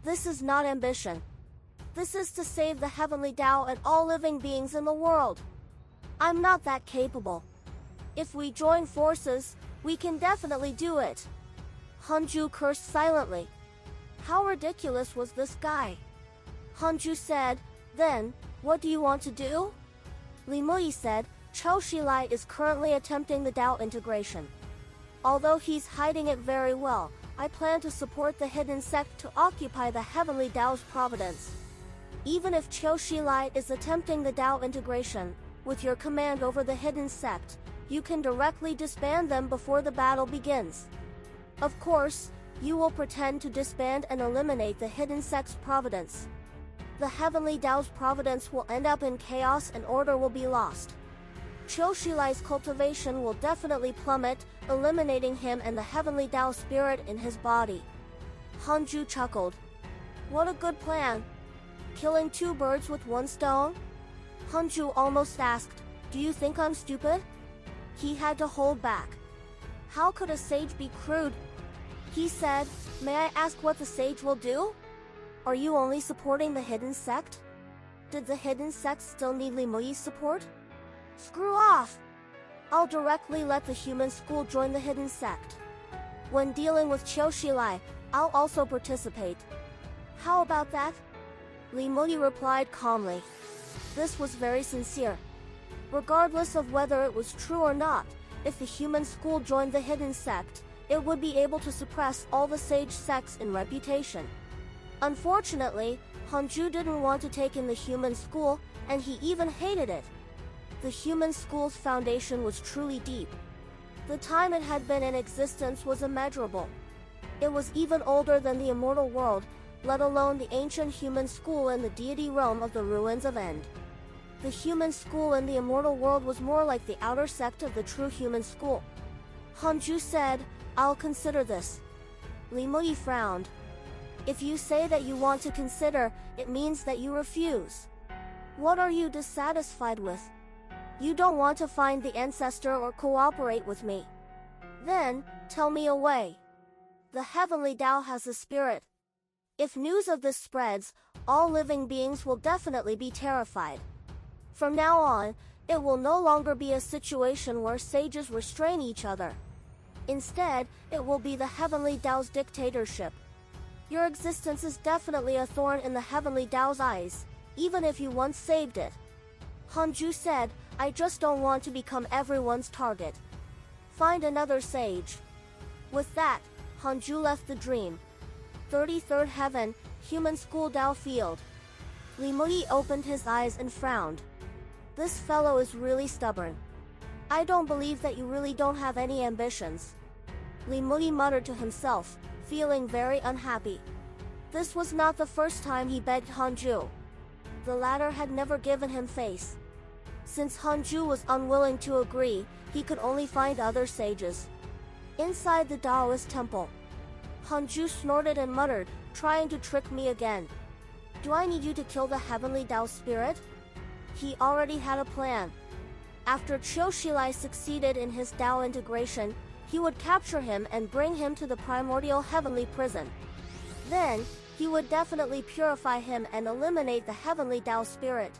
This is not ambition. This is to save the heavenly Tao and all living beings in the world. I'm not that capable. If we join forces, we can definitely do it. Hanju cursed silently. How ridiculous was this guy? Hanju said, then, what do you want to do? Li Muyi said, Chou Shilai is currently attempting the Tao integration. Although he's hiding it very well, I plan to support the hidden sect to occupy the heavenly Tao's providence. Even if Chou Shilai is attempting the Tao integration, with your command over the hidden sect, you can directly disband them before the battle begins. Of course, you will pretend to disband and eliminate the hidden sect's providence. The heavenly Tao's providence will end up in chaos and order will be lost. Chou Shilai's cultivation will definitely plummet, eliminating him and the heavenly Tao spirit in his body. Hanju chuckled. What a good plan. Killing two birds with one stone? Hanju almost asked, do you think I'm stupid? He had to hold back. How could a sage be crude? He said, may I ask what the sage will do? Are you only supporting the hidden sect? Did the hidden sect still need Li Muyi's support? Screw off! I'll directly let the human school join the hidden sect. When dealing with Chou Shilai, I'll also participate. How about that? Li Muyi replied calmly. This was very sincere. Regardless of whether it was true or not, if the human school joined the hidden sect, it would be able to suppress all the sage sects in reputation. Unfortunately, Hanju didn't want to take in the human school, and he even hated it. The human school's foundation was truly deep. The time it had been in existence was immeasurable. It was even older than the immortal world, let alone the ancient human school in the deity realm of the ruins of End. The human school in the immortal world was more like the outer sect of the true human school. Hanju said, I'll consider this. Li Muyi frowned. If you say that you want to consider, it means that you refuse. What are you dissatisfied with? You don't want to find the ancestor or cooperate with me. Then, tell me a way. The heavenly Tao has a spirit. If news of this spreads, all living beings will definitely be terrified. From now on, it will no longer be a situation where sages restrain each other. Instead, it will be the heavenly Tao's dictatorship. Your existence is definitely a thorn in the heavenly Tao's eyes, even if you once saved it. Hanju said, I just don't want to become everyone's target. Find another sage. With that, Hanju left the dream. 33rd Heaven, Human School Tao Field. Li Muyi opened his eyes and frowned. This fellow is really stubborn. I don't believe that you really don't have any ambitions. Li Muyi muttered to himself, feeling very unhappy. This was not the first time he begged Hanju. The latter had never given him face. Since Hanju was unwilling to agree, he could only find other sages. Inside the Taoist temple, Hanju snorted and muttered, trying to trick me again. Do I need you to kill the heavenly Tao spirit? He already had a plan. After Chou Shilai succeeded in his Tao integration, he would capture him and bring him to the primordial heavenly prison. Then, he would definitely purify him and eliminate the heavenly Tao spirit.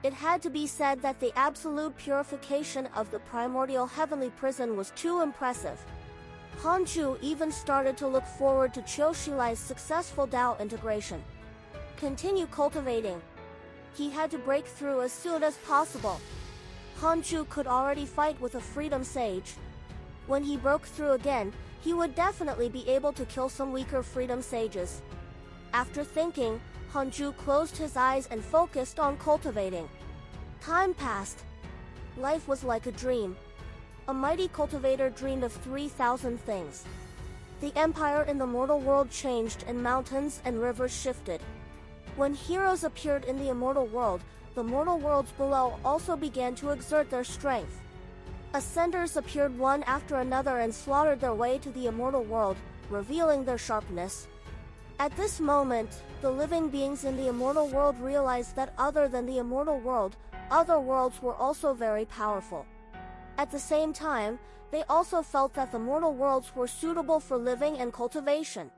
It had to be said that the absolute purification of the primordial heavenly prison was too impressive. Hanju even started to look forward to Chou Shilai's successful Tao integration. Continue cultivating. He had to break through as soon as possible. Hanju could already fight with a freedom sage. When he broke through again, he would definitely be able to kill some weaker freedom sages. After thinking, Hanju closed his eyes and focused on cultivating. Time passed. Life was like a dream. A mighty cultivator dreamed of 3,000 things. The empire in the mortal world changed and mountains and rivers shifted. When heroes appeared in the immortal world, the mortal worlds below also began to exert their strength. Ascenders appeared one after another and slaughtered their way to the immortal world, revealing their sharpness. At this moment, the living beings in the immortal world realized that other than the immortal world, other worlds were also very powerful. At the same time, they also felt that the mortal worlds were suitable for living and cultivation.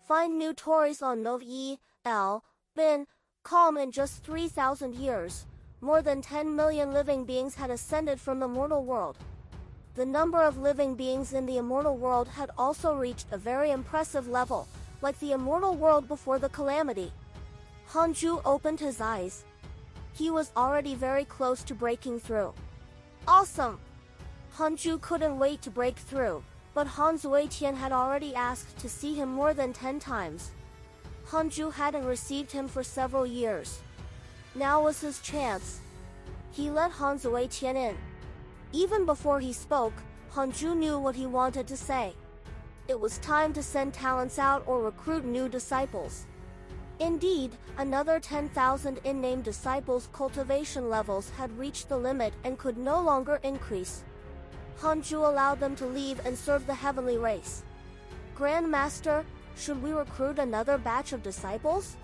Find new Tories on Nivel, been calm in just 3,000 years. More than 10 million living beings had ascended from the mortal world. The number of living beings in the immortal world had also reached a very impressive level, like the immortal world before the calamity. Hanju opened his eyes. He was already very close to breaking through. Awesome! Hanju couldn't wait to break through, but Han Zuetian had already asked to see him more than 10 times. Hanju hadn't received him for several years. Now was his chance. He let Han Zuetian in. Even before he spoke, Hanju knew what he wanted to say. It was time to send talents out or recruit new disciples. Indeed, another 10,000 in-name disciples' cultivation levels had reached the limit and could no longer increase. Hanju allowed them to leave and serve the heavenly race. Grand Master, should we recruit another batch of disciples?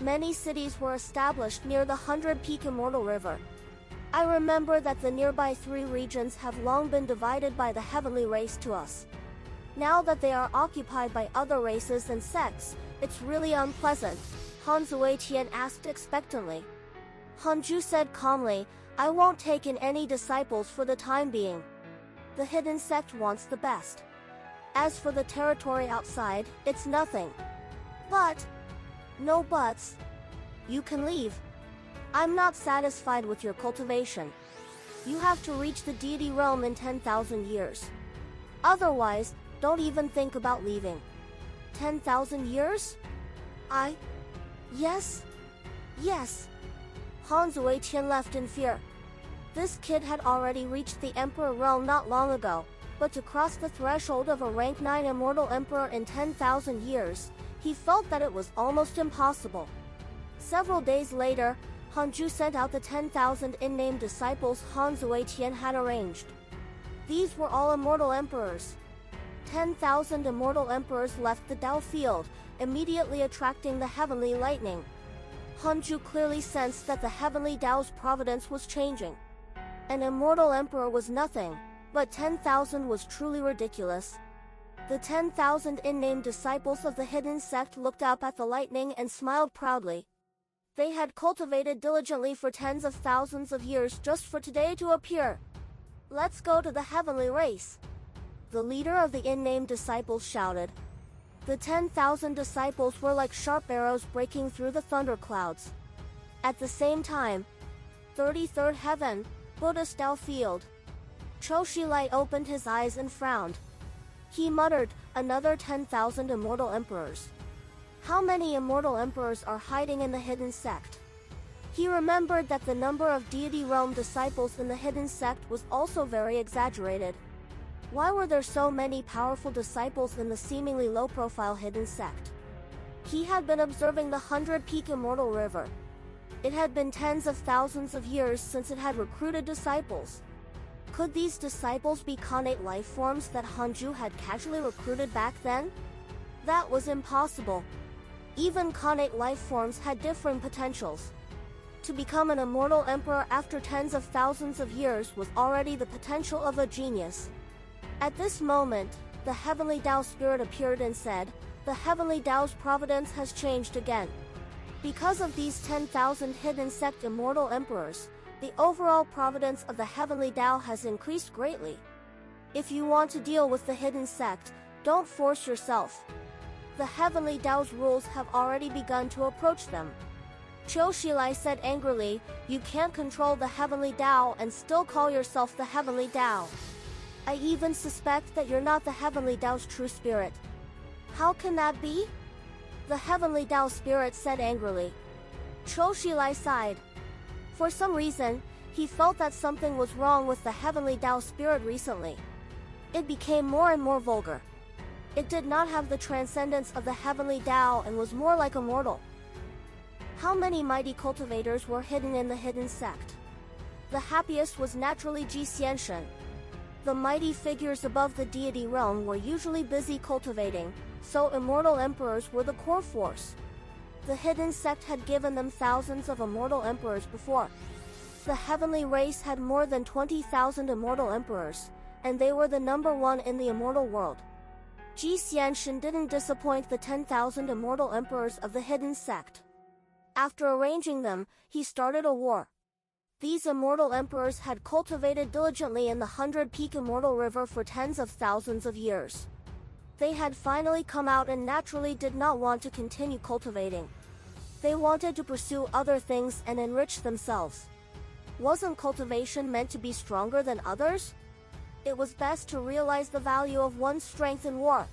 Many cities were established near the 100-peak Immortal River. I remember that the nearby 3 regions have long been divided by the heavenly race to us. Now that they are occupied by other races and sects, it's really unpleasant, Han Zuetian asked expectantly. Hanju said calmly, I won't take in any disciples for the time being. The hidden sect wants the best. As for the territory outside, it's nothing. But, no buts. You can leave. I'm not satisfied with your cultivation. You have to reach the deity realm in 10,000 years. Otherwise, don't even think about leaving. 10,000 years? Yes? Yes. Han Zuetian left in fear. This kid had already reached the Emperor realm not long ago, but to cross the threshold of a rank 9 immortal emperor in 10,000 years, he felt that it was almost impossible. Several days later, Hanju sent out the 10,000 in-name disciples Han Zuetian had arranged. These were all immortal emperors. 10,000 immortal emperors left the Dao field, immediately attracting the heavenly lightning. Hanju clearly sensed that the heavenly Dao's providence was changing. An immortal emperor was nothing, but 10,000 was truly ridiculous. The 10,000 in-name disciples of the hidden sect looked up at the lightning and smiled proudly. They had cultivated diligently for tens of thousands of years just for today to appear. Let's go to the heavenly race. The leader of the in-name disciples shouted. The 10,000 disciples were like sharp arrows breaking through the thunderclouds. At the same time, 33rd heaven, Buddhist Dao field. Choshilai opened his eyes and frowned. He muttered, another 10,000 immortal emperors. How many immortal emperors are hiding in the hidden sect? He remembered that the number of deity realm disciples in the hidden sect was also very exaggerated. Why were there so many powerful disciples in the seemingly low-profile hidden sect? He had been observing the 100-peak Immortal River. It had been tens of thousands of years since it had recruited disciples. Could these disciples be connate life forms that Hanju had casually recruited back then? That was impossible. Even connate life forms had differing potentials. To become an immortal emperor after tens of thousands of years was already the potential of a genius. At this moment, the heavenly Dao spirit appeared and said, the heavenly Dao's providence has changed again. Because of these 10,000 hidden sect immortal emperors, the overall providence of the heavenly Dao has increased greatly. If you want to deal with the hidden sect, don't force yourself. The heavenly Dao's rules have already begun to approach them. Choshilai said angrily, you can't control the heavenly Dao and still call yourself the heavenly Dao. I even suspect that you're not the heavenly Dao's true spirit. How can that be? The heavenly Dao spirit said angrily. Choshilai sighed. For some reason, he felt that something was wrong with the heavenly Dao spirit recently. It became more and more vulgar. It did not have the transcendence of the heavenly Dao and was more like a mortal. How many mighty cultivators were hidden in the hidden sect? The happiest was naturally Ji Xianshen. The mighty figures above the deity realm were usually busy cultivating, so immortal emperors were the core force. The hidden sect had given them thousands of immortal emperors before. The heavenly race had more than 20,000 immortal emperors, and they were the number 1 in the immortal world. Ji Xianshan didn't disappoint the 10,000 immortal emperors of the hidden sect. After arranging them, he started a war. These immortal emperors had cultivated diligently in the 100-peak immortal river for tens of thousands of years. They had finally come out and naturally did not want to continue cultivating. They wanted to pursue other things and enrich themselves. Wasn't cultivation meant to be stronger than others? It was best to realize the value of one's strength in war.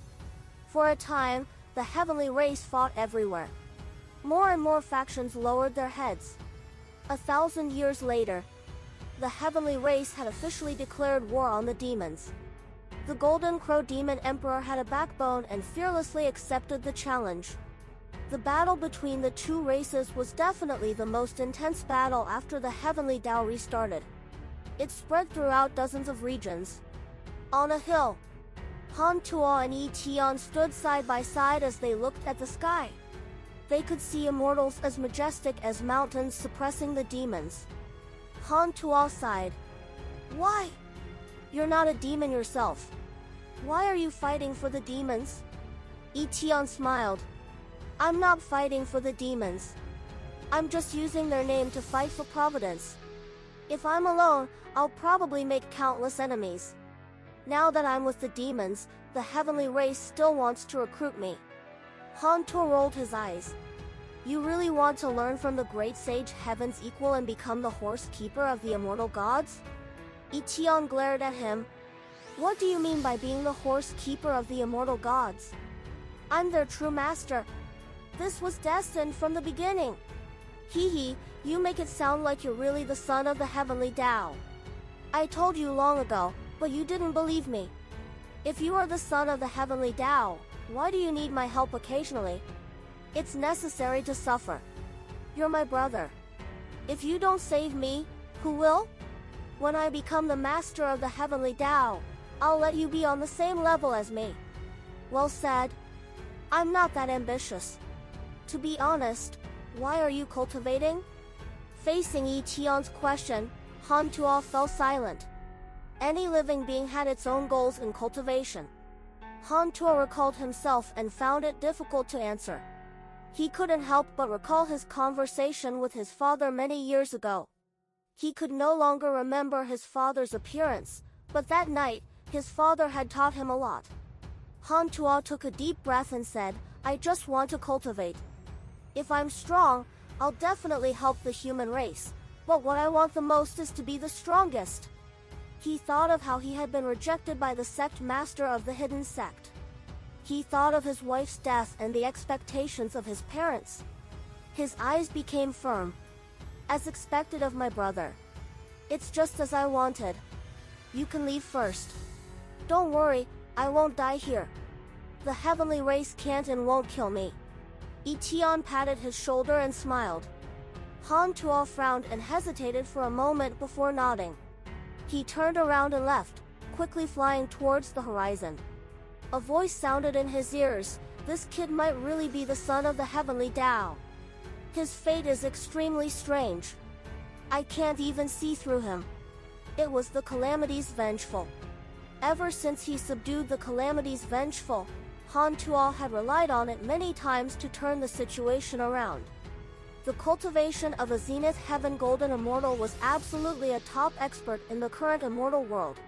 For a time, the heavenly race fought everywhere. More and more factions lowered their heads. 1,000 years later, the heavenly race had officially declared war on the demons. The Golden Crow Demon Emperor had a backbone and fearlessly accepted the challenge. The battle between the two races was definitely the most intense battle after the heavenly Tao restarted. It spread throughout dozens of regions. On a hill, Han Tuo and Yi Tian stood side by side as they looked at the sky. They could see immortals as majestic as mountains suppressing the demons. Han Tuo sighed. Why? You're not a demon yourself. Why are you fighting for the demons? Yi Tian smiled. I'm not fighting for the demons. I'm just using their name to fight for Providence. If I'm alone, I'll probably make countless enemies. Now that I'm with the demons, the heavenly race still wants to recruit me. Han Tuo rolled his eyes. You really want to learn from the great sage Heaven's equal and become the horse keeper of the immortal gods? Yi Tian glared at him. What do you mean by being the horse keeper of the immortal gods? I'm their true master. This was destined from the beginning. Hee, you make it sound like you're really the son of the heavenly Tao. I told you long ago, but you didn't believe me. If you are the son of the heavenly Tao, why do you need my help occasionally? It's necessary to suffer. You're my brother. If you don't save me, who will? When I become the master of the heavenly Tao, I'll let you be on the same level as me. Well said. I'm not that ambitious. To be honest, why are you cultivating? Facing Yi Tian's question, Han Tuo fell silent. Any living being had its own goals in cultivation. Han Tuo recalled himself and found it difficult to answer. He couldn't help but recall his conversation with his father many years ago. He could no longer remember his father's appearance, but that night, his father had taught him a lot. Han Tuo took a deep breath and said, I just want to cultivate. If I'm strong, I'll definitely help the human race, but what I want the most is to be the strongest. He thought of how he had been rejected by the sect master of the hidden sect. He thought of his wife's death and the expectations of his parents. His eyes became firm. As expected of my brother. It's just as I wanted. You can leave first. Don't worry, I won't die here. The heavenly race can't and won't kill me. Yi Tian patted his shoulder and smiled. Han Tuo frowned and hesitated for a moment before nodding. He turned around and left, quickly flying towards the horizon. A voice sounded in his ears, this kid might really be the son of the heavenly Tao. His fate is extremely strange. I can't even see through him. It was the Calamity's Vengeful. Ever since he subdued the Calamity's Vengeful, Han Tuo had relied on it many times to turn the situation around. The cultivation of a Zenith Heaven Golden Immortal was absolutely a top expert in the current immortal world.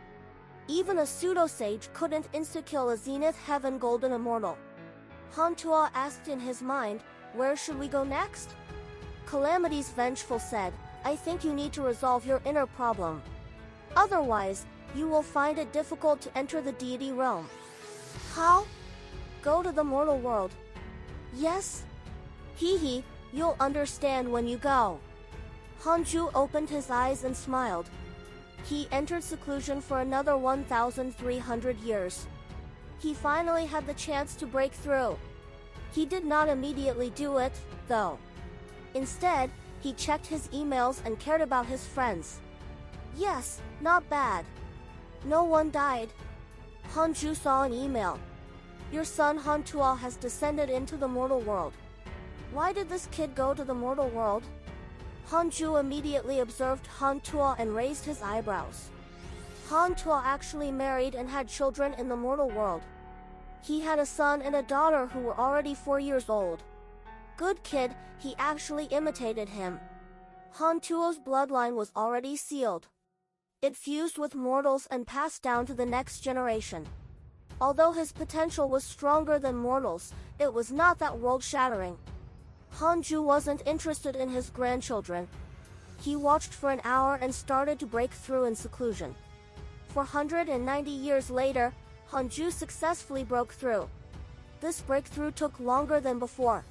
Even a pseudo-sage couldn't insta-kill a Zenith Heaven Golden Immortal. Han Tuo asked in his mind, where should we go next? Calamity's Vengeful said, I think you need to resolve your inner problem. Otherwise, you will find it difficult to enter the deity realm. How? Go to the mortal world. Yes? Hee, you'll understand when you go. Hanju opened his eyes and smiled. He entered seclusion for another 1,300 years. He finally had the chance to break through. He did not immediately do it, though. Instead, he checked his emails and cared about his friends. Yes, not bad. No one died. Hanju saw an email. Your son Han Tuo has descended into the mortal world. Why did this kid go to the mortal world? Hanju immediately observed Han Tuo and raised his eyebrows. Han Tuo actually married and had children in the mortal world. He had a son and a daughter who were already 4 years old. Good kid, he actually imitated him. Han Tuo's bloodline was already sealed. It fused with mortals and passed down to the next generation. Although his potential was stronger than mortals, it was not that world-shattering. Hanju wasn't interested in his grandchildren. He watched for an hour and started to break through in seclusion. 490 years later, Hanju successfully broke through. This breakthrough took longer than before.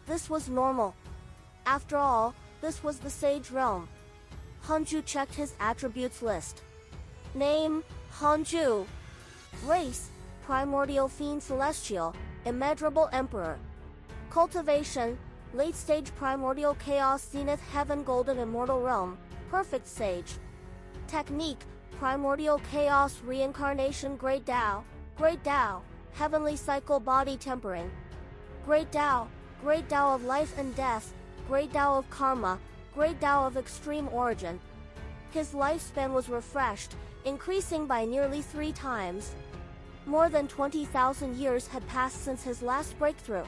This was normal. After all, this was the Sage Realm. Hanju checked his attributes list. Name, Hanju. Race, Primordial Fiend Celestial, Immeasurable Emperor. Cultivation, Late-Stage Primordial Chaos Zenith Heaven Golden Immortal Realm, Perfect Sage. Technique, Primordial Chaos Reincarnation Great Tao, Heavenly Cycle Body Tempering. Great Tao of Life and Death, Great Tao of Karma, Great Tao of Extreme Origin. His lifespan was refreshed, increasing by nearly 3 times. More than 20,000 years had passed since his last breakthrough.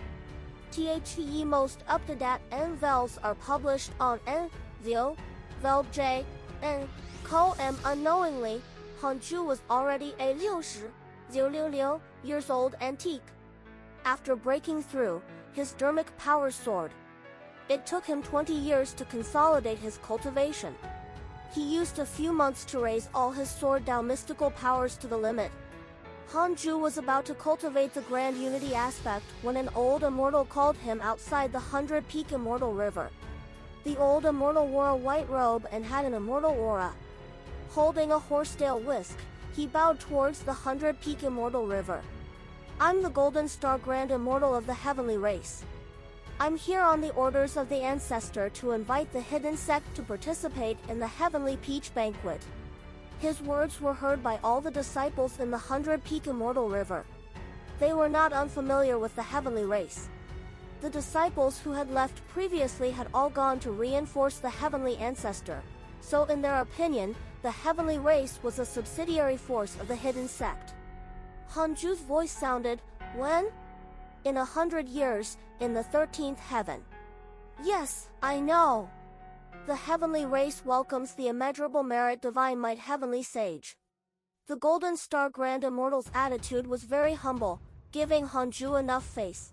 The most up-to-date Nvels are published on Nvel, J, and Co-M. Unknowingly, Hanju was already a 60 years old antique. After breaking through, his dermic power soared. It took him 20 years to consolidate his cultivation. He used a few months to raise all his sword Dao mystical powers to the limit. Hanju was about to cultivate the grand unity aspect when an old immortal called him outside the 100-peak immortal river. The old immortal wore a white robe and had an immortal aura. Holding a horsetail whisk, he bowed towards the 100-peak immortal river. I'm the Golden Star Grand Immortal of the Heavenly Race. I'm here on the orders of the Ancestor to invite the hidden sect to participate in the Heavenly Peach Banquet. His words were heard by all the disciples in the 100-peak immortal river. They were not unfamiliar with the heavenly race. The disciples who had left previously had all gone to reinforce the heavenly ancestor, so in their opinion, the heavenly race was a subsidiary force of the hidden sect. Hanju's voice sounded, when? In 100 years, in the 13th heaven. Yes, I know. The heavenly race welcomes the immeasurable merit divine might heavenly sage. The Golden Star Grand Immortal's attitude was very humble, giving Hanju enough face.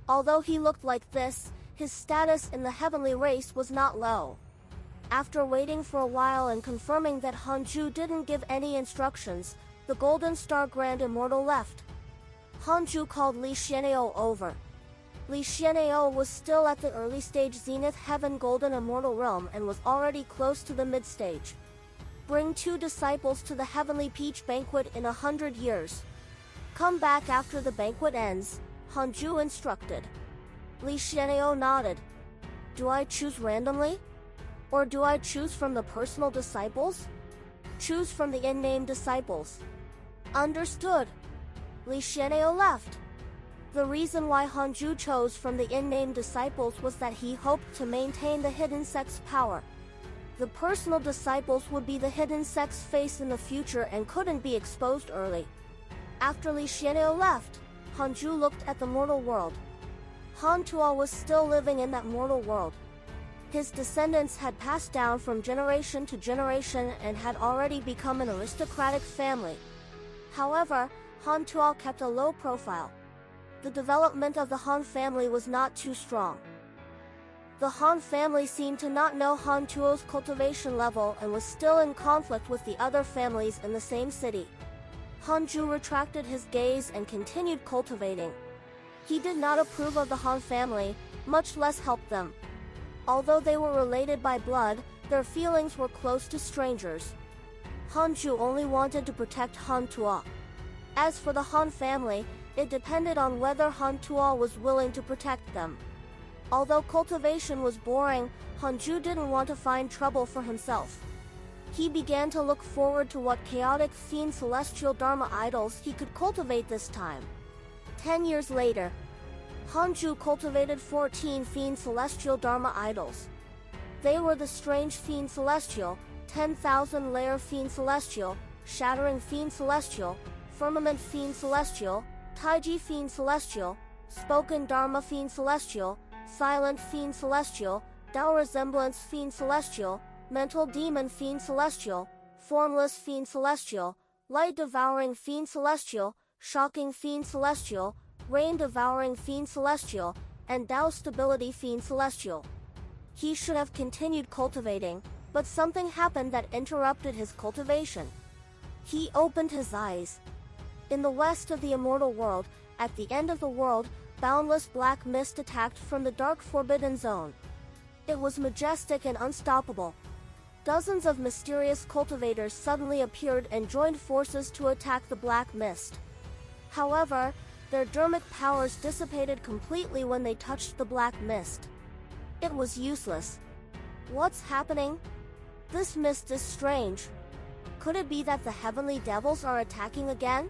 Although he looked like this, his status in the heavenly race was not low. After waiting for a while and confirming that Hanju didn't give any instructions, the Golden Star Grand Immortal left. Hanju called Li Xian'eo over. Li Xian'eo was still at the early stage Zenith Heaven Golden Immortal Realm and was already close to the mid-stage. Bring 2 disciples to the Heavenly Peach Banquet in 100 years. Come back after the banquet ends, Hanju instructed. Li Xian'eo nodded. Do I choose randomly? Or do I choose from the personal disciples? Choose from the in-name disciples. Understood. Li Xian'eo left. The reason why Hanju chose from the in-name disciples was that he hoped to maintain the hidden sect's power. The personal disciples would be the hidden sect's face in the future and couldn't be exposed early. After Li Xian'eo left, Hanju looked at the mortal world. Han Tuo was still living in that mortal world. His descendants had passed down from generation to generation and had already become an aristocratic family. However, Han Tuo kept a low profile. The development of the Han family was not too strong. The Han family seemed to not know Han Tuo's cultivation level and was still in conflict with the other families in the same city. Hanju retracted his gaze and continued cultivating. He did not approve of the Han family, much less help them. Although they were related by blood, their feelings were close to strangers. Hanju only wanted to protect Han Tuo. As for the Han family, it depended on whether Han Tuo was willing to protect them. Although cultivation was boring, Hanju didn't want to find trouble for himself. He began to look forward to what chaotic fiend celestial dharma idols he could cultivate this time. 10 years later, Hanju cultivated 14 fiend celestial dharma idols. They were the strange fiend celestial, 10,000 layer fiend celestial, shattering fiend celestial, firmament fiend celestial, Taiji Fiend Celestial, Spoken Dharma Fiend Celestial, Silent Fiend Celestial, Tao Resemblance Fiend Celestial, Mental Demon Fiend Celestial, Formless Fiend Celestial, Light Devouring Fiend Celestial, Shocking Fiend Celestial, Rain Devouring Fiend Celestial, and Tao Stability Fiend Celestial. He should have continued cultivating, but something happened that interrupted his cultivation. He opened his eyes. In the west of the immortal world, at the end of the world, boundless black mist attacked from the dark forbidden zone. It was majestic and unstoppable. Dozens of mysterious cultivators suddenly appeared and joined forces to attack the black mist. However, their dermic powers dissipated completely when they touched the black mist. It was useless. What's happening? This mist is strange. Could it be that the heavenly devils are attacking again?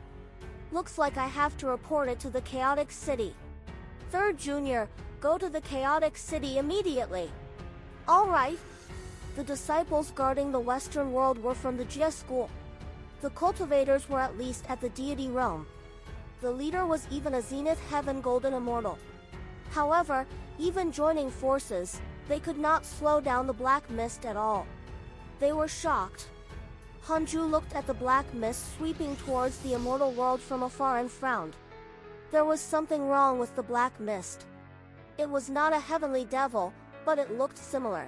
Looks like I have to report it to the chaotic city. Third Junior, go to the chaotic city immediately. All right. The disciples guarding the Western world were from the Jia school. The cultivators were at least at the deity realm. The leader was even a Zenith Heaven Golden Immortal. However, even joining forces, they could not slow down the black mist at all. They were shocked. Hanju looked at the black mist sweeping towards the immortal world from afar and frowned. There was something wrong with the black mist. It was not a heavenly devil, but it looked similar.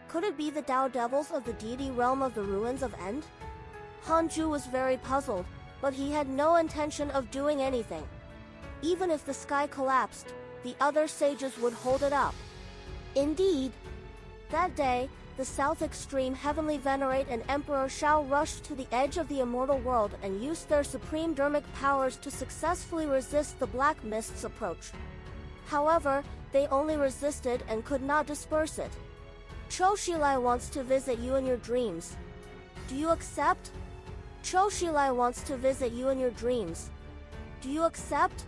Could it be the Tao devils of the deity realm of the ruins of End? Hanju was very puzzled, but he had no intention of doing anything. Even if the sky collapsed, the other sages would hold it up. Indeed. That day, the South Extreme Heavenly Venerate and Emperor Shao rushed to the edge of the immortal world and used their supreme dermic powers to successfully resist the black mist's approach. However, they only resisted and could not disperse it. Choshilai wants to visit you in your dreams. Do you accept? Choshilai wants to visit you in your dreams. Do you accept?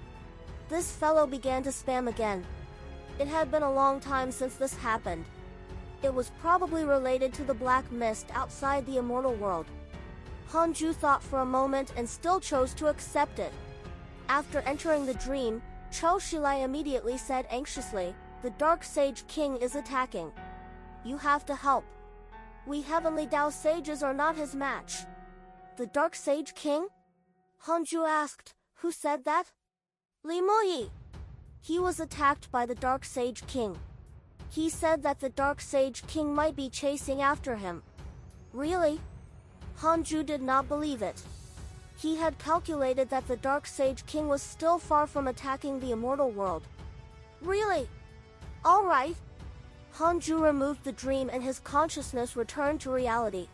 This fellow began to spam again. It had been a long time since this happened. It was probably related to the black mist outside the immortal world. Hanju thought for a moment and still chose to accept it. After entering the dream, Choshilai immediately said anxiously, "The Dark Sage King is attacking. You have to help. We Heavenly Tao sages are not his match." The Dark Sage King? Hanju asked, "Who said that?" Li Muyi. He was attacked by the Dark Sage King. He said that the Dark Sage King might be chasing after him. Really? Hanju did not believe it. He had calculated that the Dark Sage King was still far from attacking the immortal world. Really? All right. Hanju removed the dream and his consciousness returned to reality.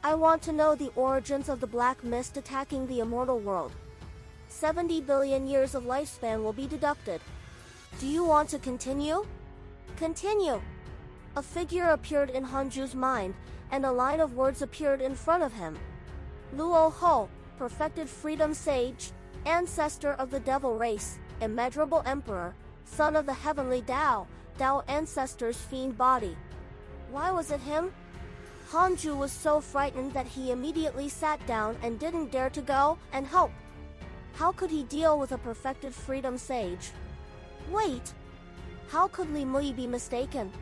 I want to know the origins of the black mist attacking the immortal world. 70 billion years of lifespan will be deducted. Do you want to continue? Continue. A figure appeared in Hanju's mind, and a line of words appeared in front of him. Luo Ho, perfected freedom sage, ancestor of the devil race, immeasurable emperor, son of the heavenly Tao, Tao ancestor's fiend body. Why was it him? Hanju was so frightened that he immediately sat down and didn't dare to go and help. How could he deal with a perfected freedom sage? Wait! How could Li Mui be mistaken?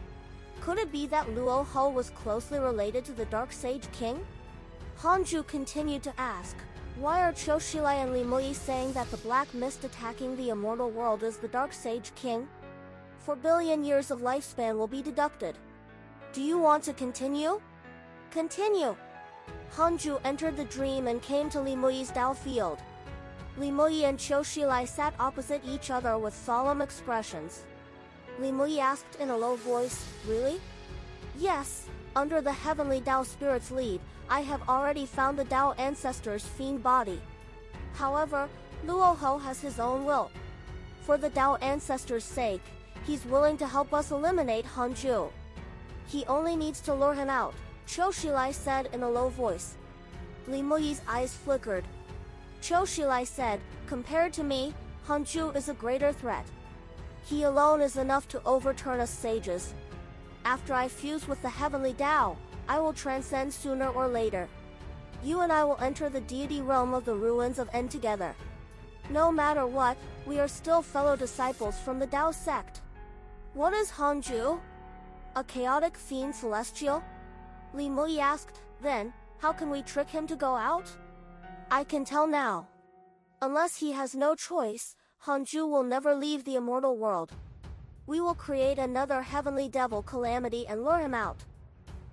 Could it be that Luo Ho was closely related to the Dark Sage King? Hanju continued to ask, why are Choshilai and Li Mui saying that the black mist attacking the immortal world is the Dark Sage King? 4 billion years of lifespan will be deducted. Do you want to continue? Continue. Hanju entered the dream and came to Li Mui's Dao field. Li Mui and Choshilai sat opposite each other with solemn expressions. Li Mui asked in a low voice, really? Yes, under the heavenly Tao spirit's lead, I have already found the Tao ancestor's fiend body. However, Luo Ho has his own will. For the Tao ancestor's sake, he's willing to help us eliminate Hanju. He only needs to lure him out, Choshilai said in a low voice. Li Mui's eyes flickered. Choshilai said, compared to me, Hanju is a greater threat. He alone is enough to overturn us sages. After I fuse with the heavenly Tao, I will transcend sooner or later. You and I will enter the deity realm of the ruins of End together. No matter what, we are still fellow disciples from the Tao sect. What is Hanju? A chaotic fiend celestial? Li Mui asked. Then, how can we trick him to go out? I can tell now. Unless he has no choice, Hanju will never leave the immortal world. We will create another heavenly devil calamity and lure him out.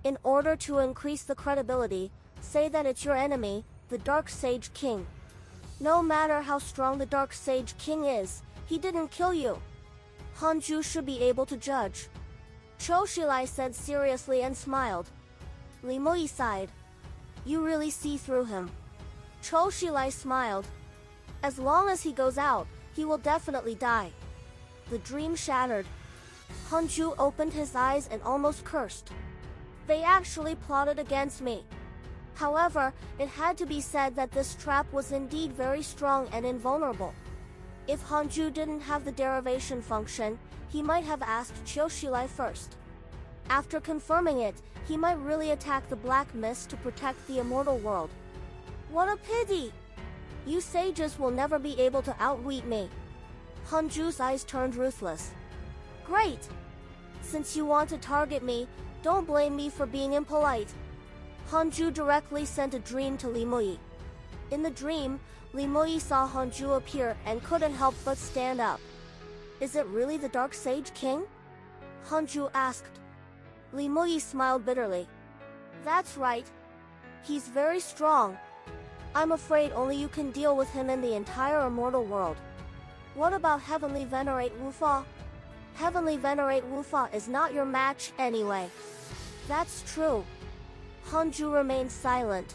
In order to increase the credibility, say that it's your enemy, the Dark Sage King. No matter how strong the Dark Sage King is, he didn't kill you. Hanju should be able to judge. Choshilai said seriously and smiled. Li Mui sighed. You really see through him. Choshilai smiled. As long as he goes out, he will definitely die. The dream shattered. Hanju opened his eyes and almost cursed. They actually plotted against me. However, it had to be said that this trap was indeed very strong and invulnerable. If Hanju didn't have the derivation function, he might have asked Choshilai first. After confirming it, he might really attack the Black Mist to protect the immortal world. What a pity! You sages will never be able to outwit me. Hanju's eyes turned ruthless. Great! Since you want to target me, don't blame me for being impolite. Hanju directly sent a dream to Li Mui. In the dream, Li Mui saw Hanju appear and couldn't help but stand up. Is it really the Dark Sage King? Hanju asked. Li Mui smiled bitterly. That's right. He's very strong. I'm afraid only you can deal with him in the entire immortal world. What about Heavenly Venerate Wufa? Heavenly Venerate Wufa is not your match anyway. That's true. Hanju remained silent.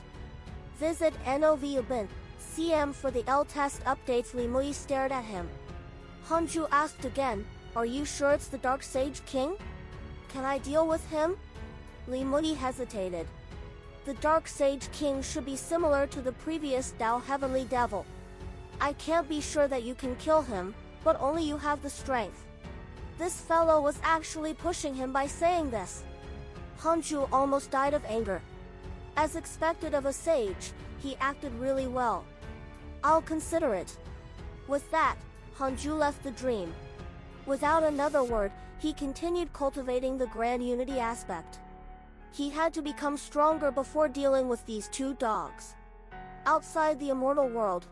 Visit NOV CM for the L-test updates. Li Mui stared at him. Hanju asked again, are you sure it's the Dark Sage King? Can I deal with him? Li Mui hesitated. The Dark Sage King should be similar to the previous Tao Heavenly Devil. I can't be sure that you can kill him, but only you have the strength. This fellow was actually pushing him by saying this. Hanju almost died of anger. As expected of a sage, he acted really well. I'll consider it. With that, Hanju left the dream. Without another word, he continued cultivating the grand unity aspect. He had to become stronger before dealing with these two dogs. Outside the immortal world,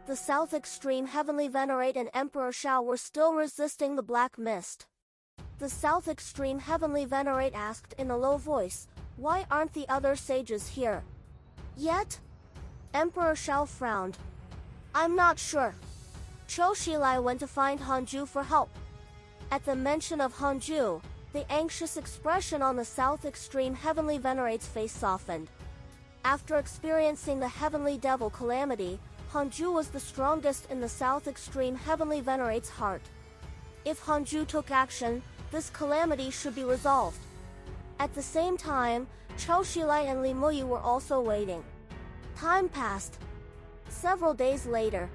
the South Extreme Heavenly Venerate and Emperor Shao were still resisting the Black Mist. The South Extreme Heavenly Venerate asked in a low voice, why aren't the other sages here yet? Emperor Shao frowned. I'm not sure. Choshilai went to find Hanju for help. At the mention of Hanju, the anxious expression on the South Extreme Heavenly Venerate's face softened. After experiencing the Heavenly Devil calamity, Hanju was the strongest in the South Extreme Heavenly Venerate's heart. If Hanju took action, this calamity should be resolved. At the same time, Choshilai and Li Mui were also waiting. Time passed. Several days later,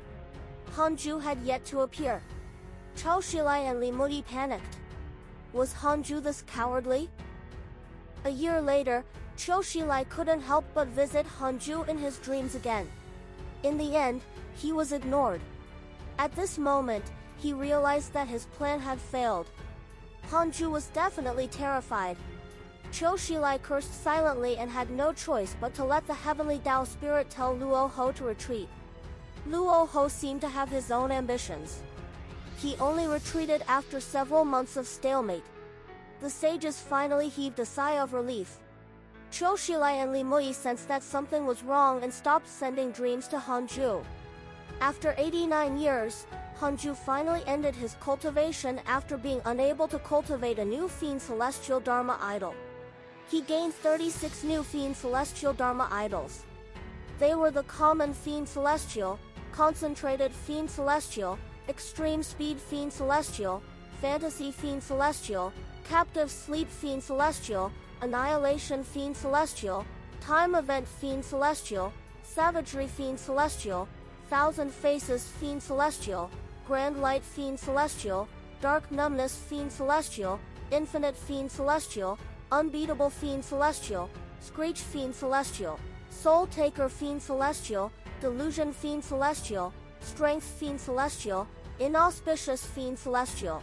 Hanju had yet to appear. Choshilai and Li Mui panicked. Was Hanju this cowardly? A year later, Choshilai couldn't help but visit Hanju in his dreams again. In the end, he was ignored. At this moment, he realized that his plan had failed. Hanju was definitely terrified. Choshilai cursed silently and had no choice but to let the Heavenly Tao Spirit tell Luo Ho to retreat. Luo Ho seemed to have his own ambitions. He only retreated after several months of stalemate. The sages finally heaved a sigh of relief. Choshilai and Li Mui sensed that something was wrong and stopped sending dreams to Hanju. After 89 years, Hanju finally ended his cultivation after being unable to cultivate a new Fiend Celestial Dharma idol. He gained 36 new Fiend Celestial Dharma idols. They were the Common Fiend Celestial, Concentrated Fiend Celestial, Extreme Speed Fiend Celestial, Fantasy Fiend Celestial, Captive Sleep Fiend Celestial, Annihilation Fiend Celestial, Time Event Fiend Celestial, Savagery Fiend Celestial, Thousand Faces Fiend Celestial, Grand Light Fiend Celestial, Dark Numbness Fiend Celestial, Infinite Fiend Celestial, Unbeatable Fiend Celestial, Screech Fiend Celestial, Soul Taker Fiend Celestial, Delusion Fiend Celestial, strength fiend celestial, inauspicious fiend celestial,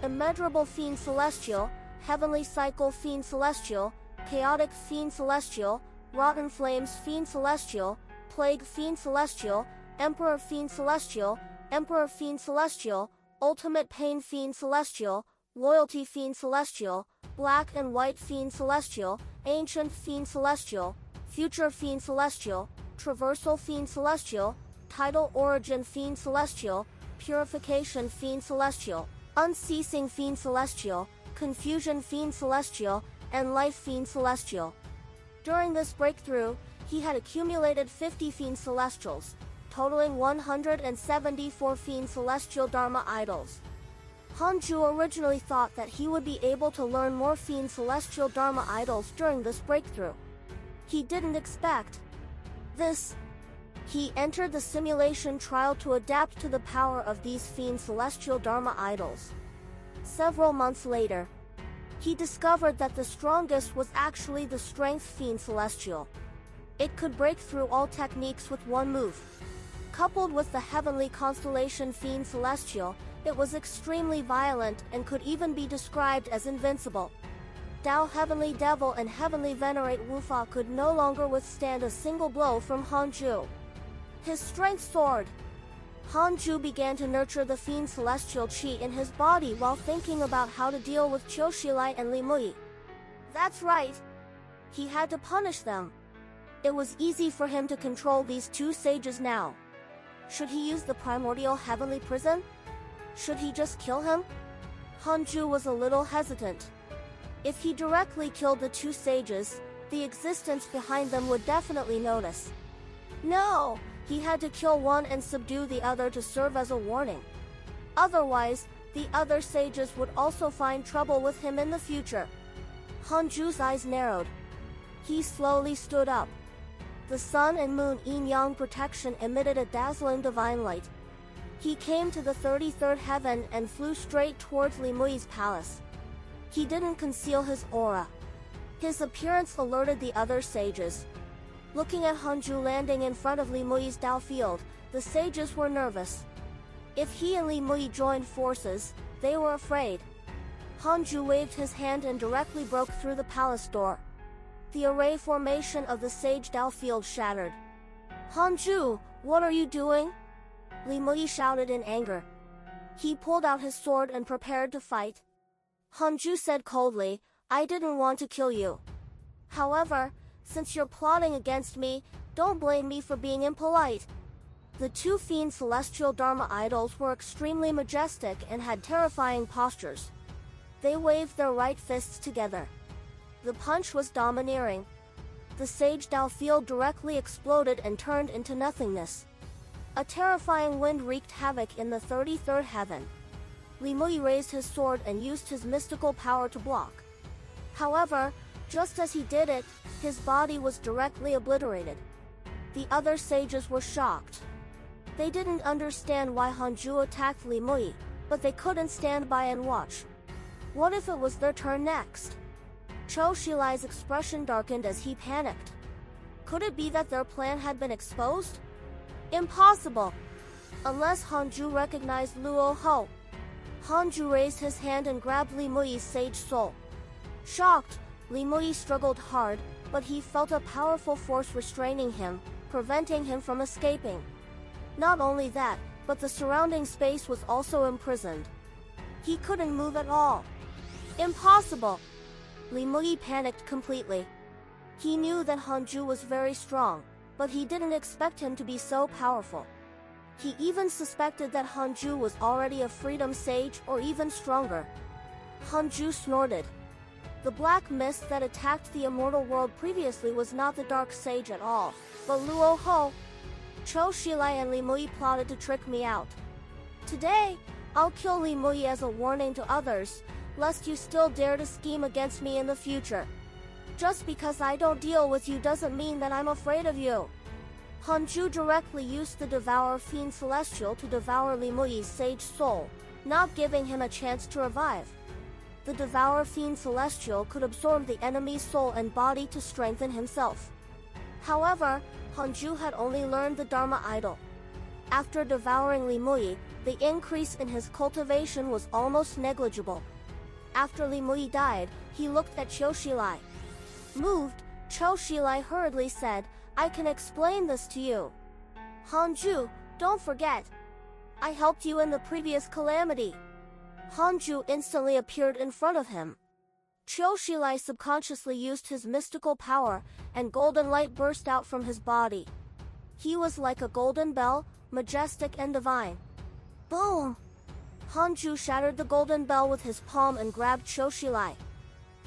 immeasurable fiend celestial, heavenly cycle fiend celestial, chaotic fiend celestial, rotten flames fiend celestial, plague fiend celestial, emperor fiend celestial, emperor fiend celestial, ultimate pain fiend celestial, loyalty fiend celestial, black and white fiend celestial, ancient fiend celestial, future fiend celestial, traversal fiend celestial, tidal origin fiend celestial, purification fiend celestial, unceasing fiend celestial, confusion fiend celestial, and life fiend celestial. During this breakthrough, he had accumulated 50 fiend celestials, totaling 174 fiend celestial dharma idols. Hanju originally thought that he would be able to learn more fiend celestial dharma idols during this breakthrough. He didn't expect this. He entered the simulation trial to adapt to the power of these fiend celestial dharma idols. Several months later, he discovered that the strongest was actually the strength fiend celestial. It could break through all techniques with one move. Coupled with the heavenly constellation fiend celestial, it was extremely violent and could even be described as invincible. Tao Heavenly Devil and Heavenly Venerate Wufa could no longer withstand a single blow from Hanju. His strength soared. Hanju began to nurture the fiend celestial qi in his body while thinking about how to deal with Qiushilai and Li Mui. That's right. He had to punish them. It was easy for him to control these two sages now. Should he use the primordial heavenly prison? Should he just kill him? Hanju was a little hesitant. If he directly killed the two sages, the existence behind them would definitely notice. No! He had to kill one and subdue the other to serve as a warning. Otherwise, the other sages would also find trouble with him in the future. Hanju's eyes narrowed. He slowly stood up. The sun and moon yin-yang protection emitted a dazzling divine light. He came to the 33rd heaven and flew straight towards Li Mui's palace. He didn't conceal his aura. His appearance alerted the other sages. Looking at Hanju landing in front of Li Mui's Dao field, the sages were nervous. If he and Li Mui joined forces, they were afraid. Hanju waved his hand and directly broke through the palace door. The array formation of the sage Dao field shattered. Hanju, what are you doing? Li Mui shouted in anger. He pulled out his sword and prepared to fight. Hanju said coldly, I didn't want to kill you. However, since you're plotting against me, don't blame me for being impolite. The two fiend celestial dharma idols were extremely majestic and had terrifying postures. They waved their right fists together. The punch was domineering. The sage Dao field directly exploded and turned into nothingness. A terrifying wind wreaked havoc in the 33rd heaven. Li Mui raised his sword and used his mystical power to block. However, just as he did it, his body was directly obliterated. The other sages were shocked. They didn't understand why Hanju attacked Li Mui, but they couldn't stand by and watch. What if it was their turn next? Qiushilai's expression darkened as he panicked. Could it be that their plan had been exposed? Impossible! Unless Hanju recognized Luo Ho. Hanju raised his hand and grabbed Li Mui's sage soul. Shocked, Li Mui struggled hard, but he felt a powerful force restraining him, preventing him from escaping. Not only that, but the surrounding space was also imprisoned. He couldn't move at all. Impossible! Li Mui panicked completely. He knew that Hanju was very strong, but he didn't expect him to be so powerful. He even suspected that Hanju was already a freedom sage or even stronger. Hanju snorted. The black mist that attacked the immortal world previously was not the dark sage at all, but Luo Ho. Qiushilai and Li Mui plotted to trick me out. Today, I'll kill Li Mui as a warning to others, lest you still dare to scheme against me in the future. Just because I don't deal with you doesn't mean that I'm afraid of you. Hanju directly used the Devour Fiend Celestial to devour Li Mui's sage soul, not giving him a chance to revive. The Devour Fiend Celestial could absorb the enemy's soul and body to strengthen himself. However, Hanju had only learned the Dharma Idol. After devouring Li Mui, the increase in his cultivation was almost negligible. After Li Mui died, he looked at Qiu Shilai. Moved, Qiu Shilai hurriedly said, I can explain this to you. Hanju, don't forget. I helped you in the previous calamity. Hanju instantly appeared in front of him. Qiu Shilai subconsciously used his mystical power, and golden light burst out from his body. He was like a golden bell, majestic and divine. Boom! Hanju shattered the golden bell with his palm and grabbed Qiu Shilai.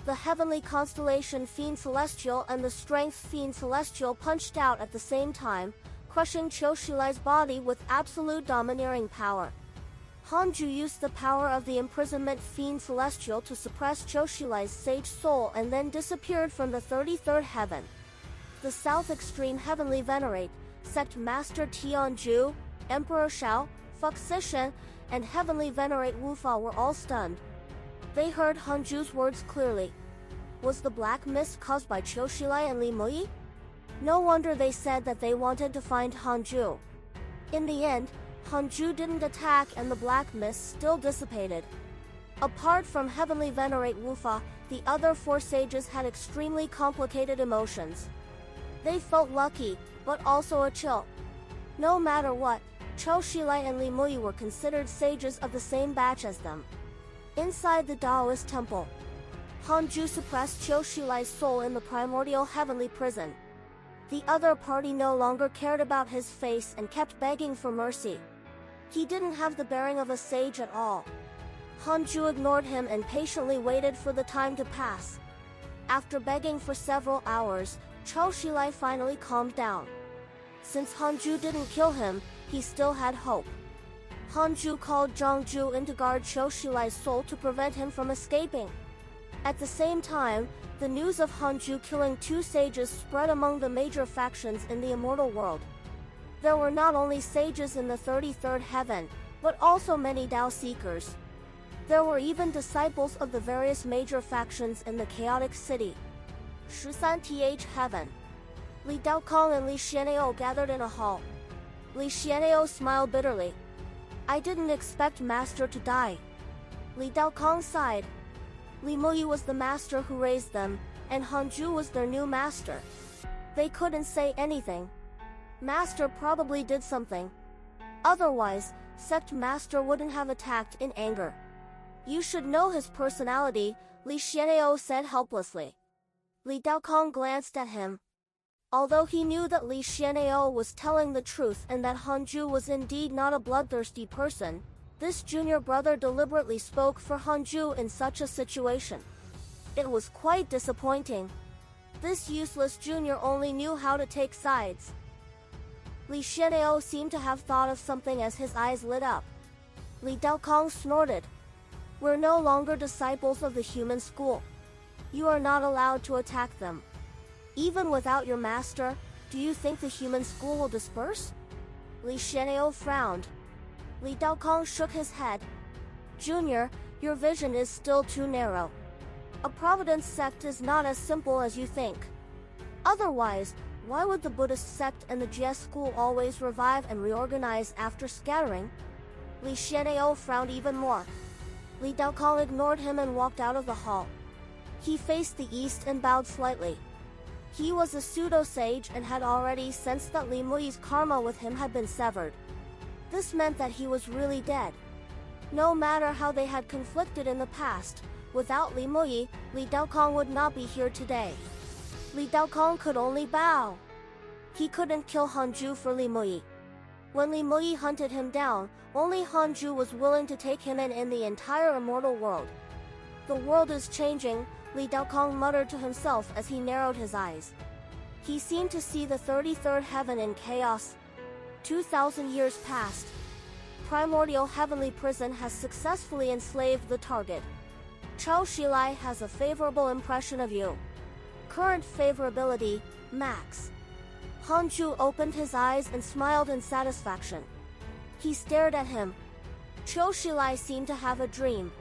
The heavenly constellation Fiend Celestial and the strength Fiend Celestial punched out at the same time, crushing Qiu Shilai's body with absolute domineering power. Hanju used the power of the imprisonment Fiend Celestial to suppress Qiu Shilai's sage soul and then disappeared from the 33rd heaven. The South Extreme Heavenly Venerate, Sect Master Tianju, Emperor Shao, Fuck Sishan, and Heavenly Venerate Wufa were all stunned. They heard Hanju's words clearly. Was the black mist caused by Qiu Shilai and Li Mui? No wonder they said that they wanted to find Hanju. In the end, Hanju didn't attack and the black mist still dissipated. Apart from Heavenly Venerate Wufa, the other four sages had extremely complicated emotions. They felt lucky, but also a chill. No matter what, Qiu Shilai and Li Mui were considered sages of the same batch as them. Inside the Taoist temple, Hanju suppressed Qiu Shilai's soul in the primordial heavenly prison. The other party no longer cared about his face and kept begging for mercy. He didn't have the bearing of a sage at all. Hanju ignored him and patiently waited for the time to pass. After begging for several hours, Qiu Shilai finally calmed down. Since Hanju didn't kill him, he still had hope. Hanju called Zhangju in to guard Qiu Shilai's soul to prevent him from escaping. At the same time, the news of Hanju killing two sages spread among the major factions in the immortal world. There were not only sages in the 33rd heaven, but also many Dao seekers. There were even disciples of the various major factions in the chaotic city. 13th heaven. Li Daokong and Li Xianao gathered in a hall. Li Xianao smiled bitterly. I didn't expect Master to die. Li Daokong sighed. Li Mui was the master who raised them, and Hanju was their new master. They couldn't say anything. Master probably did something. Otherwise, Sect Master wouldn't have attacked in anger. You should know his personality, Li Xianao said helplessly. Li Daokong glanced at him. Although he knew that Li Xianao was telling the truth and that Hanju was indeed not a bloodthirsty person, this junior brother deliberately spoke for Hanju in such a situation. It was quite disappointing. This useless junior only knew how to take sides. Li Xianao seemed to have thought of something as his eyes lit up. Li Daokong snorted. We're no longer disciples of the human school. You are not allowed to attack them. Even without your master, do you think the human school will disperse? Li Xianao frowned. Li Daokong shook his head. Junior, your vision is still too narrow. A Providence sect is not as simple as you think. Otherwise, why would the Buddhist sect and the GS school always revive and reorganize after scattering? Li Xianao frowned even more. Li Daokong ignored him and walked out of the hall. He faced the east and bowed slightly. He was a pseudo-sage and had already sensed that Li Mui's karma with him had been severed. This meant that he was really dead. No matter how they had conflicted in the past, without Li Mui, Li Daokong would not be here today. Li Daokong could only bow. He couldn't kill Hanju for Li Mui. When Li Mui hunted him down, only Hanju was willing to take him in the entire immortal world. The world is changing, Li Daokong muttered to himself as he narrowed his eyes. He seemed to see the 33rd heaven in chaos. 2,000 years passed. Primordial heavenly prison has successfully enslaved the target. Qiu Shilai has a favorable impression of you. Current favorability, max. Hanju opened his eyes and smiled in satisfaction. He stared at him. Qiu Shilai seemed to have a dream.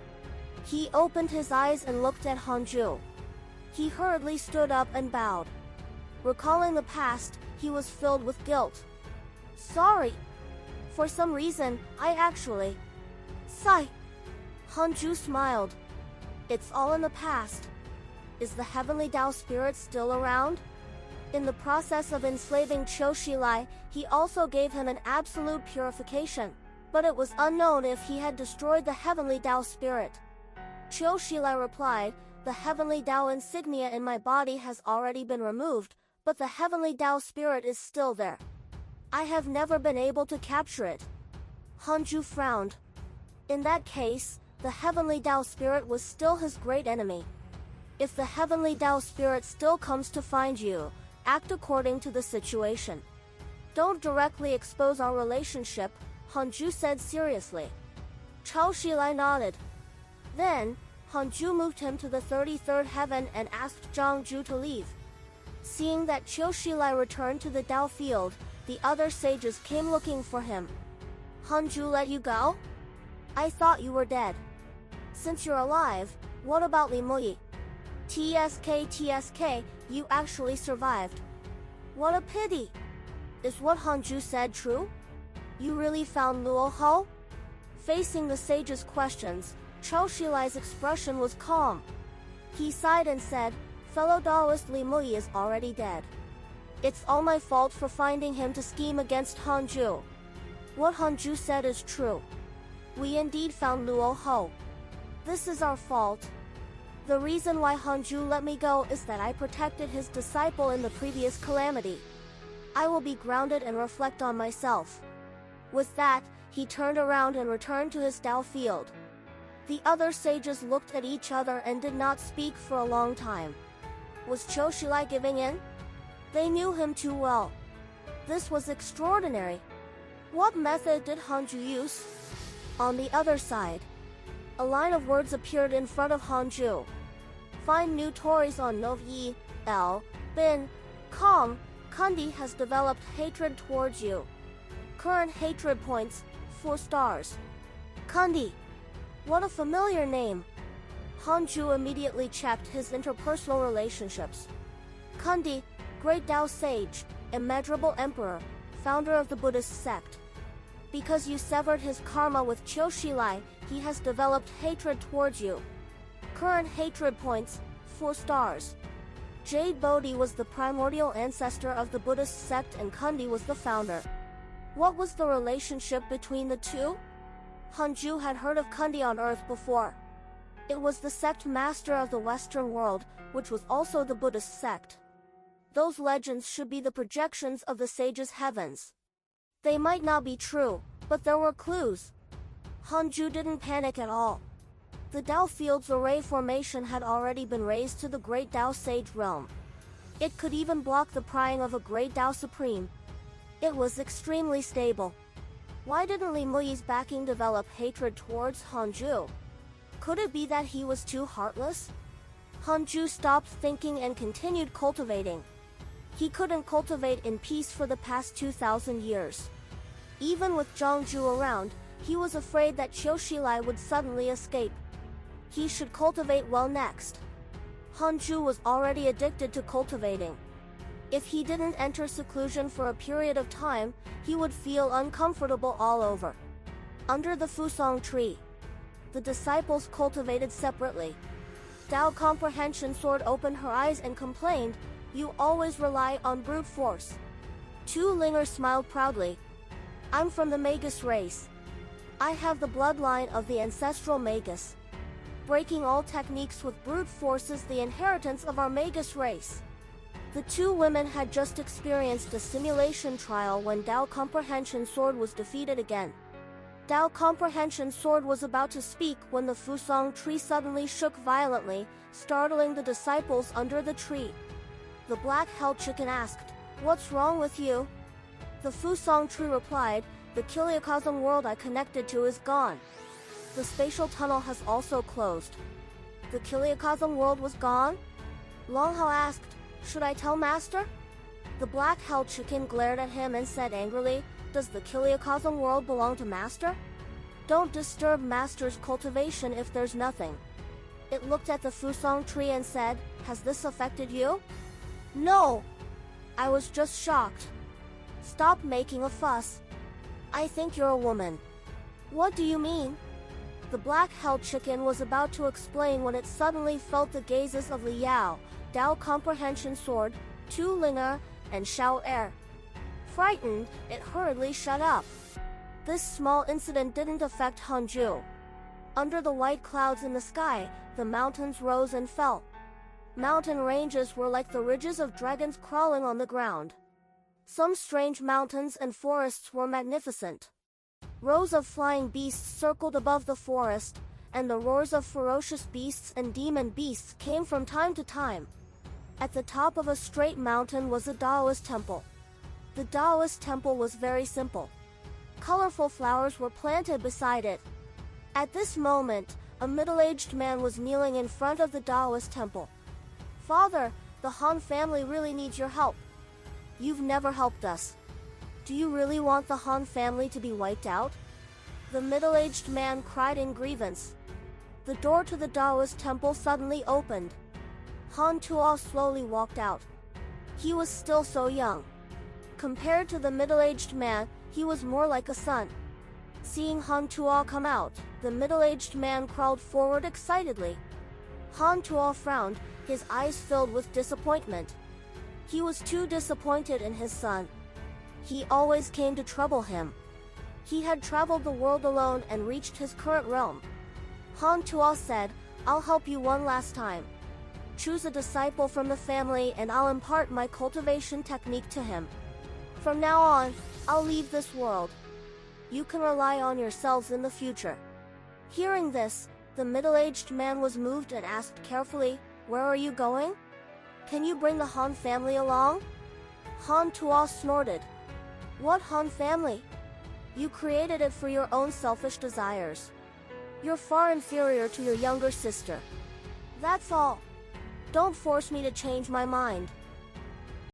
He opened his eyes and looked at Hanju. He hurriedly stood up and bowed. Recalling the past, he was filled with guilt. Sorry. For some reason, I actually... Sigh. Hanju smiled. It's all in the past. Is the heavenly Tao spirit still around? In the process of enslaving Qiu, he also gave him an absolute purification, but it was unknown if he had destroyed the heavenly Tao spirit. Qiu replied, the heavenly Tao insignia in my body has already been removed, but the heavenly Tao spirit is still there. I have never been able to capture it. Hanju frowned. In that case, the heavenly Tao spirit was still his great enemy. If the heavenly Tao spirit still comes to find you, act according to the situation. Don't directly expose our relationship, Hanju said seriously. Cao nodded. Then, Hanju moved him to the 33rd heaven and asked Zhang Ju to leave. Seeing that Qiu returned to the Tao field, the other sages came looking for him. Hanju let you go? I thought you were dead. Since you're alive, what about Li Muyi? TSK, you actually survived. What a pity. Is what Hanju said true? You really found Luo Ho? Facing the sage's questions, Cao Shilai's expression was calm. He sighed and said, fellow Taoist Li Muyi is already dead. It's all my fault for finding him to scheme against Hanju. What Hanju said is true. We indeed found Luo Ho. This is our fault. The reason why Hanju let me go is that I protected his disciple in the previous calamity. I will be grounded and reflect on myself. With that, he turned around and returned to his Tao field. The other sages looked at each other and did not speak for a long time. Was Qiu Shilai giving in? They knew him too well. This was extraordinary. What method did Hanju use? On the other side, a line of words appeared in front of Hanju. Find new Tories on Nov Yi, L, Bin, Kong, Kundi has developed hatred towards you. Current hatred points, 4 stars. Kundi. What a familiar name. Hanju immediately checked his interpersonal relationships. Kundi, great Tao sage, immeasurable emperor, founder of the Buddhist sect. Because you severed his karma with Qiu Shilai, he has developed hatred towards you. Current hatred points, 4 stars. Jade Bodhi was the primordial ancestor of the Buddhist sect and Kundi was the founder. What was the relationship between the two? Hanju had heard of Kundi on Earth before. It was the sect master of the Western world, which was also the Buddhist sect. Those legends should be the projections of the sages' heavens. They might not be true, but there were clues. Hanju didn't panic at all. The Tao Field's array formation had already been raised to the Great Tao Sage realm. It could even block the prying of a Great Tao Supreme. It was extremely stable. Why didn't Li Muyi's backing develop hatred towards Hanju? Could it be that he was too heartless? Hanju stopped thinking and continued cultivating. He couldn't cultivate in peace for the past 2,000 years. Even with Zhangju around, he was afraid that Qiu Shilai would suddenly escape. He should cultivate well next. Hanju was already addicted to cultivating. If he didn't enter seclusion for a period of time, he would feel uncomfortable all over. Under the Fusong tree, the disciples cultivated separately. Tao Comprehension Sword opened her eyes and complained, "You always rely on brute force." Tu Linger smiled proudly. "I'm from the Magus race. I have the bloodline of the ancestral Magus. Breaking all techniques with brute force is the inheritance of our Magus race." The two women had just experienced a simulation trial when Tao Comprehension Sword was defeated again. Tao Comprehension Sword was about to speak when the Fusong tree suddenly shook violently, startling the disciples under the tree. The black-held chicken asked, "What's wrong with you?" The Fusong tree replied, "The Kiliakosm world I connected to is gone. The spatial tunnel has also closed." The Kiliakosm world was gone? Longhao asked, "Should I tell Master?" The black-held chicken glared at him and said angrily, "Does the Kiliakosm world belong to Master? Don't disturb Master's cultivation if there's nothing." It looked at the Fusong tree and said, "Has this affected you?" "No. I was just shocked." "Stop making a fuss. I think you're a woman. What do you mean? The black-held chicken was about to explain when it suddenly felt the gazes of Liao, Dao Comprehension Sword, Tu Linga, and Xiao Er. Frightened, it hurriedly shut up. This small incident didn't affect Hanju. Under the white clouds in the sky, the mountains rose and fell. Mountain ranges were like the ridges of dragons crawling on the ground. Some strange mountains and forests were magnificent. Rows of flying beasts circled above the forest, and the roars of ferocious beasts and demon beasts came from time to time. At the top of a straight mountain was a Taoist temple. The Taoist temple was very simple. Colorful flowers were planted beside it. At this moment, a middle-aged man was kneeling in front of the Taoist temple. Father, the Han family really needs your help. You've never helped us. Do you really want the Han family to be wiped out? The middle-aged man cried in grievance. The door to the Taoist temple suddenly opened. Han Tuo slowly walked out. He was still so young. Compared to the middle-aged man, he was more like a son. Seeing Han Tuo come out, the middle-aged man crawled forward excitedly. Han Tuo frowned, his eyes filled with disappointment. He was too disappointed in his son. He always came to trouble him. He had traveled the world alone and reached his current realm. Han Tuo said, I'll help you one last time. Choose a disciple from the family and I'll impart my cultivation technique to him. From now on, I'll leave this world. You can rely on yourselves in the future. Hearing this, the middle-aged man was moved and asked carefully, Where are you going? Can you bring the Han family along? Han Tuo snorted. What Han family? You created it for your own selfish desires. You're far inferior to your younger sister. That's all. Don't force me to change my mind.